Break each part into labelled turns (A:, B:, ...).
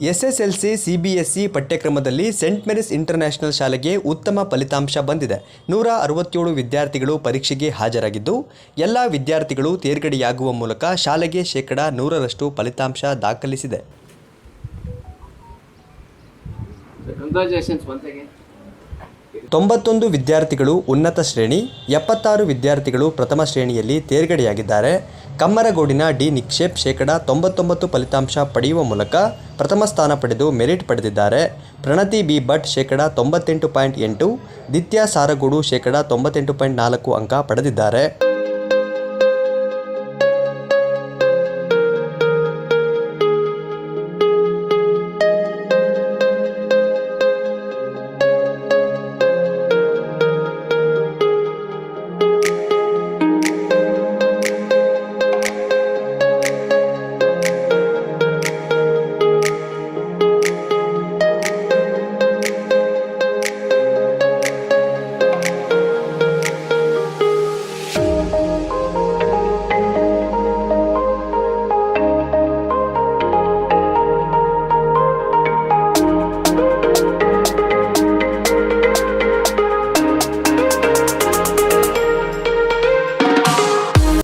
A: SSLC CBSE ಪಠ್ಯಕ್ರಮದಲ್ಲಿ scent Mary's international ಶಾಲೆಗೆ ಉತ್ತಮ ಫಲಿತಾಂಶ ಬಂದಿದೆ. 167 ವಿದ್ಯಾರ್ಥಿಗಳು ಪರೀಕ್ಷೆಗೆ ಹಾಜರಾಗಿದ್ದು, ಎಲ್ಲ ವಿದ್ಯಾರ್ಥಿಗಳು ತೇರ್ಗಡೆಯಾಗುವ ಮೂಲಕ ಶಾಲೆಗೆ 100% ಫಲಿತಾಂಶ ದಾಖಲಿಸಿದೆ. 91 ವಿದ್ಯಾರ್ಥಿಗಳು ಉನ್ನತ ಶ್ರೇಣಿ, 76 ವಿದ್ಯಾರ್ಥಿಗಳು ಪ್ರಥಮ ಶ್ರೇಣಿಯಲ್ಲಿ ತೇರ್ಗಡೆಯಾಗಿದ್ದಾರೆ. ಕಮ್ಮರಗೋಡಿನ ಡಿ ನಿಕ್ಷೇಪ್ 99% ಫಲಿತಾಂಶ ಪಡೆಯುವ ಮೂಲಕ ಪ್ರಥಮ ಸ್ಥಾನ ಪಡೆದು ಮೆರಿಟ್ ಪಡೆದಿದ್ದಾರೆ. ಪ್ರಣತಿ ಬಿ ಭಟ್ 98.8, ದಿತ್ಯಾ ಸಾರಗೋಡು 98.4 ಅಂಕ ಪಡೆದಿದ್ದಾರೆ.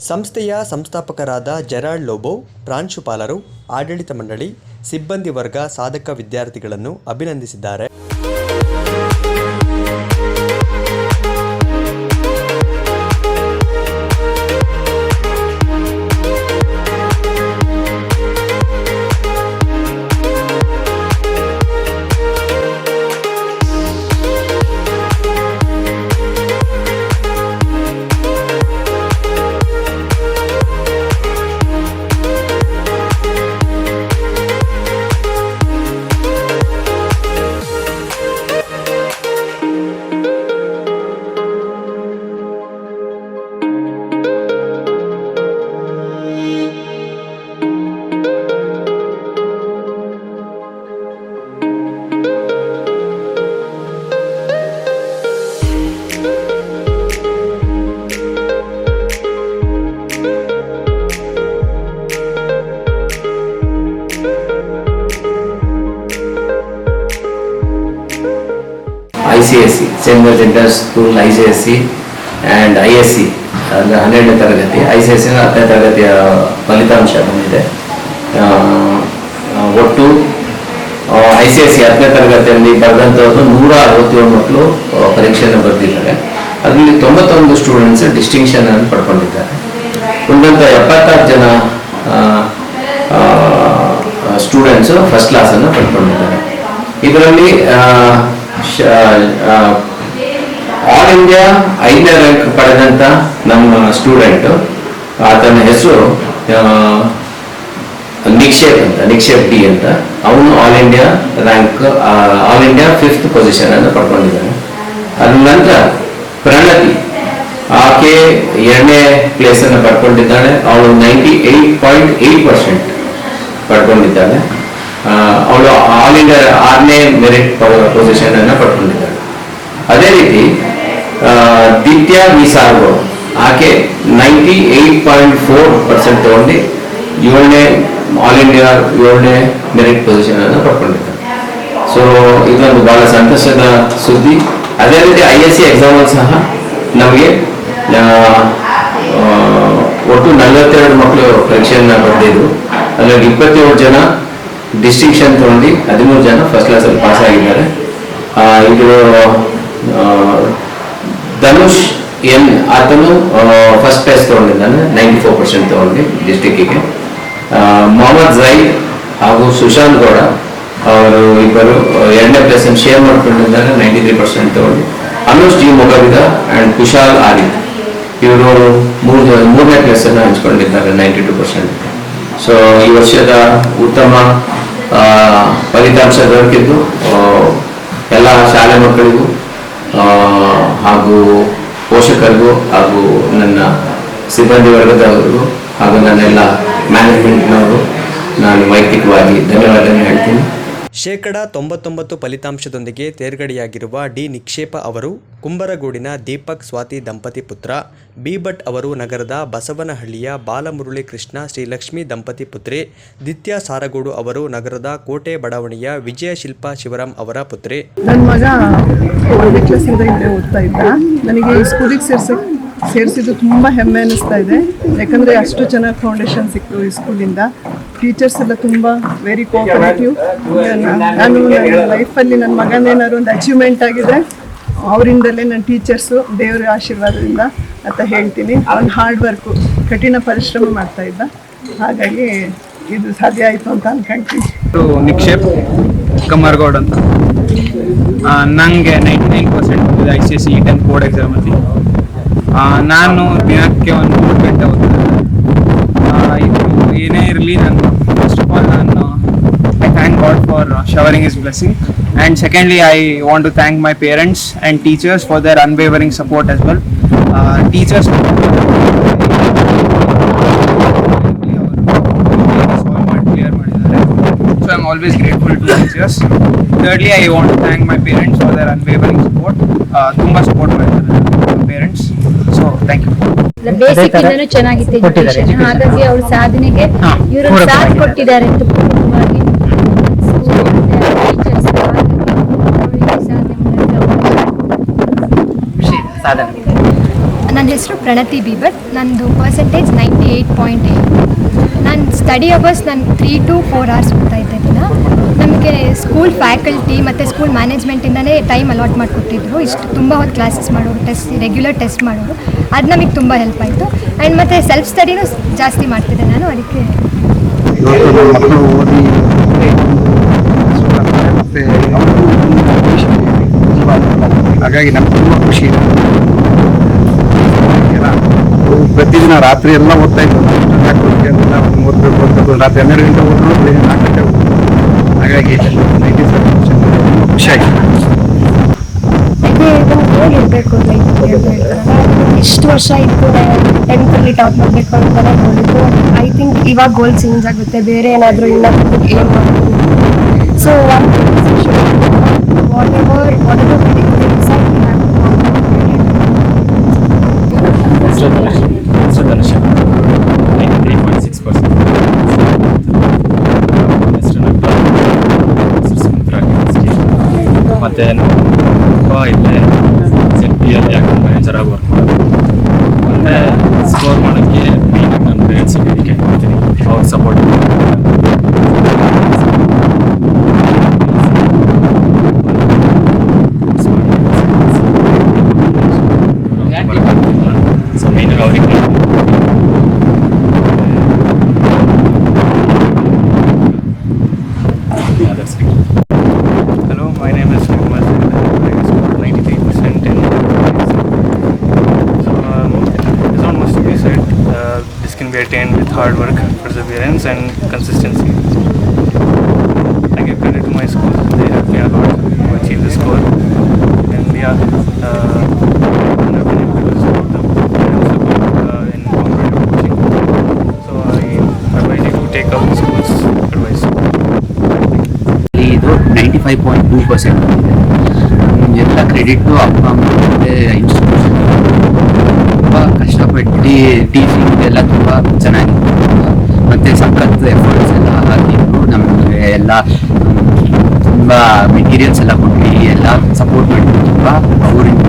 A: ಸಂಸ್ಥೆಯ ಸಂಸ್ಥಾಪಕರಾದ ಜೆರಾಲ್ಡ್ ಲೋಬೋ, ಪ್ರಾಂಶುಪಾಲರು, ಆಡಳಿತ ಮಂಡಳಿ, ಸಿಬ್ಬಂದಿ ವರ್ಗ ಸಾಧಕ ವಿದ್ಯಾರ್ಥಿಗಳನ್ನು ಅಭಿನಂದಿಸಿದ್ದಾರೆ.
B: ICSE, St. Mary's International School, ICSE and ISC ಅಂದರೆ 12ನೇ ತರಗತಿ, ICSE 10ನೇ ತರಗತಿಯ ಫಲಿತಾಂಶ ಬಂದಿದೆ. ಒಟ್ಟು ICSE 10ನೇ ತರಗತಿಯಲ್ಲಿ ಬರೆದಂಥವ್ರು 167 ಮಕ್ಕಳು ಪರೀಕ್ಷೆಯನ್ನು ಬರೆದಿದ್ದಾರೆ. ಅದರಲ್ಲಿ 91 ಸ್ಟೂಡೆಂಟ್ಸ್ ಡಿಸ್ಟಿಂಕ್ಷನ್ ಅನ್ನು ಪಡ್ಕೊಂಡಿದ್ದಾರೆ. ಉಳಿದಂಥ 76 ಜನ ಸ್ಟೂಡೆಂಟ್ಸ್ ಫಸ್ಟ್ ಕ್ಲಾಸನ್ನು ಪಡ್ಕೊಂಡಿದ್ದಾರೆ. ಇದರಲ್ಲಿ ಆಲ್ ಇಂಡಿಯಾ 5ನೇ ರ್ಯಾಂಕ್ ಪಡೆದಂತ ನಮ್ಮ ಸ್ಟೂಡೆಂಟ್, ಆತನ ಹೆಸರು ನಿಕ್ಷೇಪ್ ಡಿ ಅಂತ. ಅವನು ಆಲ್ ಇಂಡಿಯಾ 5th ಪೊಸಿಷನ್ ಅನ್ನು ಪಡ್ಕೊಂಡಿದ್ದಾನೆ. ಅದ ನಂತರ ಪ್ರಣತಿ, ಆಕೆ 2ನೇ ಪ್ಲೇಸ್ ಅನ್ನು ಪಡ್ಕೊಂಡಿದ್ದಾಳೆ. ಅವಳು 98.8% ಪಡ್ಕೊಂಡಿದ್ದಾಳೆ. ಅವಳು ಆಲ್ ಇಂಡಿಯಾ 6ನೇ ಮೆರಿಟ್ ಪೊಸಿಷನ್ ಅನ್ನು ಪಡ್ಕೊಂಡಿದ್ದಾಳೆ. ಅದೇ ರೀತಿ ದಿತ್ಯಾ ವಿ ಸಾರಗೋಡು, ಆಕೆ 98.4% ತಗೊಂಡು 7ನೇ ಆಲ್ ಇಂಡಿಯಾ 7ನೇ ಮೆರಿಟ್ ಪೊಸಿಷನ್ ಅನ್ನು ಪಡ್ಕೊಂಡಿದ್ದಾಳೆ. ಸೊ ಇದೊಂದು ಬಹಳ ಸಂತೋಷದ ಸುದ್ದಿ. ಅದೇ ರೀತಿ ISC ಎಕ್ಸಾಮಲ್ಲಿ ಸಹ ನಮಗೆ ಒಟ್ಟು 42 ಮಕ್ಕಳು ಪರೀಕ್ಷೆಯನ್ನು ಬರೆದಿದ್ರು. ಅದರಲ್ಲಿ 27 ಜನ ಡಿಸ್ಟಿಂಕ್ಷನ್ ತಗೊಂಡು 13 ಜನ ಫಸ್ಟ್ ಕ್ಲಾಸಲ್ಲಿ ಪಾಸ್ ಆಗಿದ್ದಾರೆ. ಇದು ಧನುಷ್ ಎನ್, ಆತನು ಫಸ್ಟ್ ಪ್ರೈಸ್ ತಗೊಂಡಿದ್ದಾನೆ, 94% ತಗೊಂಡು ಡಿಸ್ಟಿಕ್ಕಿಗೆ. ಮೊಹಮ್ಮದ್ ಝೈದ್ ಹಾಗೂ ಸುಶಾಂತ್ ಗೌಡ ಅವರು ಇಬ್ಬರು 2ನೇ ಪ್ಲೇಸ್ ಅನ್ನು ಶೇರ್ ಮಾಡ್ಕೊಂಡಿದ್ದಾರೆ, 93% ತಗೊಂಡು. ಅನುಷ್ ಜಿ ಮೊಗವಿದ ಅಂಡ್ ಕುಶಾಲ್ ಆರಿಫ್ ಇವರು 3ನೇ ಪ್ಲೇಸ್ ಅನ್ನು ಹಂಚ್ಕೊಂಡಿದ್ದಾರೆ, 92%. ಸೊ ಈ ವರ್ಷದ ಉತ್ತಮ ಫಲಿತಾಂಶ ದೊರಕಿದ್ದು ಎಲ್ಲ ಶಾಲೆ ಮಕ್ಕಳಿಗೂ ಹಾಗೂ ಪೋಷಕರಿಗೂ ಹಾಗೂ ನನ್ನ ಸಿಬ್ಬಂದಿ ವರ್ಗದವರಿಗೂ ಹಾಗೂ ನನ್ನೆಲ್ಲ ಮ್ಯಾನೇಜ್ಮೆಂಟ್ನವರು ನಾನು ವೈಯಕ್ತಿಕವಾಗಿ ಧನ್ಯವಾದ ಹೇಳ್ತೀನಿ.
A: ಶೇಕಡ 99 ಫಲಿತಾಂಶದೊಂದಿಗೆ ತೇರ್ಗಡೆಯಾಗಿರುವ ಡಿ ನಿಕ್ಷೇಪ ಅವರು ಕುಂಬರಗೋಡಿನ ದೀಪಕ್ ಸ್ವಾತಿ ದಂಪತಿ ಪುತ್ರ, ಬಿ ಭಟ್ ಅವರು ನಗರದ ಬಸವನಹಳ್ಳಿಯ ಬಾಲಮುರಳಿ ಕೃಷ್ಣ ಶ್ರೀಲಕ್ಷ್ಮಿ ದಂಪತಿ ಪುತ್ರಿ, ದಿತ್ಯಾ ಸಾರಗೋಡು ಅವರು ನಗರದ ಕೋಟೆ ಬಡಾವಣೆಯ ವಿಜಯ ಶಿಲ್ಪಾ ಶಿವರಾಮ್ ಅವರ ಪುತ್ರಿ.
C: ನನ್ನ ಮಗ 1ನೇ ಕ್ಲಾಸಿಂದ ಇಲ್ಲೇ ಓದ್ತಾ ಇದ್ದ. ನನಗೆ ಈ ಸ್ಕೂಲಿಗೆ ಸೇರಿಸಿದ್ದು ತುಂಬ ಹೆಮ್ಮೆ ಅನ್ನಿಸ್ತಾ ಇದೆ. ಯಾಕಂದರೆ ಅಷ್ಟು ಚೆನ್ನಾಗಿ ಫೌಂಡೇಶನ್ ಸಿಕ್ತು ಈ ಸ್ಕೂಲಿಂದ. ಟೀಚರ್ಸ್ ಎಲ್ಲ ತುಂಬ ವೆರಿ ಕೋಆಪರೇಟಿವ್. ನಾನು ನನ್ನ ಲೈಫಲ್ಲಿ ನನ್ನ ಮಗನೇನಾದ್ರು ಒಂದು ಅಚೀವ್ಮೆಂಟ್ ಆಗಿದೆ ಅವರಿಂದಲೇ ನನ್ನ ಟೀಚರ್ಸು ದೇವರ ಆಶೀರ್ವಾದದಿಂದ ಅಂತ ಹೇಳ್ತೀನಿ. ಅವ್ನು ಹಾರ್ಡ್ ವರ್ಕು, ಕಠಿಣ ಪರಿಶ್ರಮ ಮಾಡ್ತಾ ಇದ್ದ, ಹಾಗಾಗಿ ಇದು ಸಾಧ್ಯ ಆಯಿತು ಅಂತ ಅನ್ಕೊಂತೀನಿ.
D: ನಿಕ್ಷೇಪ್ ಕಮ್ಮರ್ಗೌಡ್ ಅಂತ. ನನಗೆ 99% ಬಂದಿದೆ ICSE 10 ಬೋರ್ಡ್ ಎಕ್ಸಾಮಲ್ಲಿ. ನಾನು ದಿನಕ್ಕೆ ಒಂದು 3 ಗಂಟೆ ಓದ್ತಿದ್ದೆ. ಇದು ಏನೇ ಇರಲಿ, ನಾನು first of all I thank God for showering His blessing, and secondly I want to thank my parents and teachers for their unwavering support as well. Teachers clear ಮಾಡಿದ್ದಾರೆ, so I'm always grateful to teachers. Thirdly, I want to thank my parents for their unwavering support. ತುಂಬಾ support ಮಾಡಿದ್ದಾರೆ parents, so thank you.
E: Basic ಇಂದನೂ ಚೆನ್ನಾಗಿತ್ತು education, ಹಾಗಾಗಿ ಅವ್ರ ಸಾಧನೆಗೆ ಇವರು ಸಾಥ್ ಕೊಟ್ಟಿದ್ದಾರೆ ಅಂತ ಪೂರ್ಣವಾಗಿ.
F: ನನ್ನ ಹೆಸರು ಪ್ರಣತಿ ಬಿ ಭಟ್. ನಂದು ಪರ್ಸೆಂಟೇಜ್ 98.8. ನಾನು ಸ್ಟಡಿ ಅವರ್ಸ್ ನಾನು 3 to 4 hours ಓದ್ತಾ ಇದ್ದೆ ದಿನ. ನಮಗೆ ಸ್ಕೂಲ್ ಫ್ಯಾಕಲ್ಟಿ ಮತ್ತು ಸ್ಕೂಲ್ ಮ್ಯಾನೇಜ್ಮೆಂಟಿಂದನೇ ಟೈಮ್ ಅಲಾಟ್ ಮಾಡಿಕೊಟ್ಟಿದ್ರು. ಇಷ್ಟು ತುಂಬ ಹೊತ್ತು ಕ್ಲಾಸಸ್ ಮಾಡೋರು, ರೆಗ್ಯುಲರ್ ಟೆಸ್ಟ್ ಮಾಡೋರು. ಅದು ನಮಗೆ ತುಂಬ ಹೆಲ್ಪ್ ಆಯಿತು. ಆ್ಯಂಡ್ ಮತ್ತು ಸೆಲ್ಫ್ ಸ್ಟಡಿನೂ ಜಾಸ್ತಿ ಮಾಡ್ತಿದ್ದೆ ನಾನು. ಅದಕ್ಕೆ
G: ಮಕ್ಕಳು ಓದಿ ಮತ್ತೆ ಹಾಗಾಗಿ ನಮ್ಗೆ ತುಂಬ ಖುಷಿ ಇದೆ. ಪ್ರತಿದಿನ ರಾತ್ರಿ ಎಲ್ಲ ಓದ್ತಾ ಇದ್ದು, ರಾತ್ರಿ 12 ಗಂಟೆ ಓದಿದ್ರು 4 ಗಂಟೆ ಓದಿದ್ರು. ಹಾಗಾಗಿ 97% ತುಂಬ ಖುಷಿ ಆಗಿದೆ.
F: ಇರಬೇಕು ಇಷ್ಟು ವರ್ಷ ಇತ್ತು 10th ಟಾಪ್ ಮಾಡಬೇಕು ಅಂತಾನೆ ನೋಡಿದ್ದು. ಐ ಥಿಂಕ್ ಇವಾಗ ಗೋಲ್ ಚೇಂಜ್ ಆಗುತ್ತೆ, ಬೇರೆ ಏನಾದರೂ ಇಲ್ಲ ಏನ್ ಮಾಡ್ಬೋದು. ಸೊ
H: ಮತ್ತು ತುಂಬ ಇಲ್ಲೇ ZP-ಯಲ್ಲಿ ಯಾಕಂದ್ರೆ ಮ್ಯಾನೇಜರಾಗಿ ವರ್ಕ್ ಮಾಡೋದು. ಮತ್ತು ಸ್ಕೋರ್ ಮಾಡೋಕ್ಕೆ ಮೇಯ್ನಾಗಿ ನನ್ನ ಪೇರೆಂಟ್ಸಿಗೆ ಡೆಡಿಕೇಟ್ ಮಾಡ್ತೀನಿ, ಅವ್ರ ಸಪೋರ್ಟ್. ಸೊ ಮೇಯ್ನಾಗಿ ಅವ್ರಿಗೆ
D: Hello, my name is Kumar. I scored 93% in so there's not much to be said. This can be attained with hard work, perseverance and consistency. I give credit to my school. They helped me a lot to achieve this goal. And yeah, I've been able to support them in competitive coaching. So I advise you to take up school's advice.
B: ಇದು 95.2% ಬಂದಿದೆ. ಎಲ್ಲ credit ಅಪ್ಪ ಅಮ್ಮ ಮತ್ತು institution ತುಂಬ ಕಷ್ಟಪಟ್ಟು teaching ಎಲ್ಲ ತುಂಬ ಚೆನ್ನಾಗಿತ್ತು ಮತ್ತು ಸಖತ್ ಎಫರ್ಟ್ಸ್ ಎಲ್ಲ ಹಾಕಿದ್ರು. ನಮಗೆ ಎಲ್ಲ ತುಂಬ ಮೆಟೀರಿಯಲ್ಸ್ ಎಲ್ಲ ಕೊಟ್ಟು ಎಲ್ಲ ಸಪೋರ್ಟ್ ಮಾಡಿದ್ರು. ತುಂಬ ಅವರಿಂದ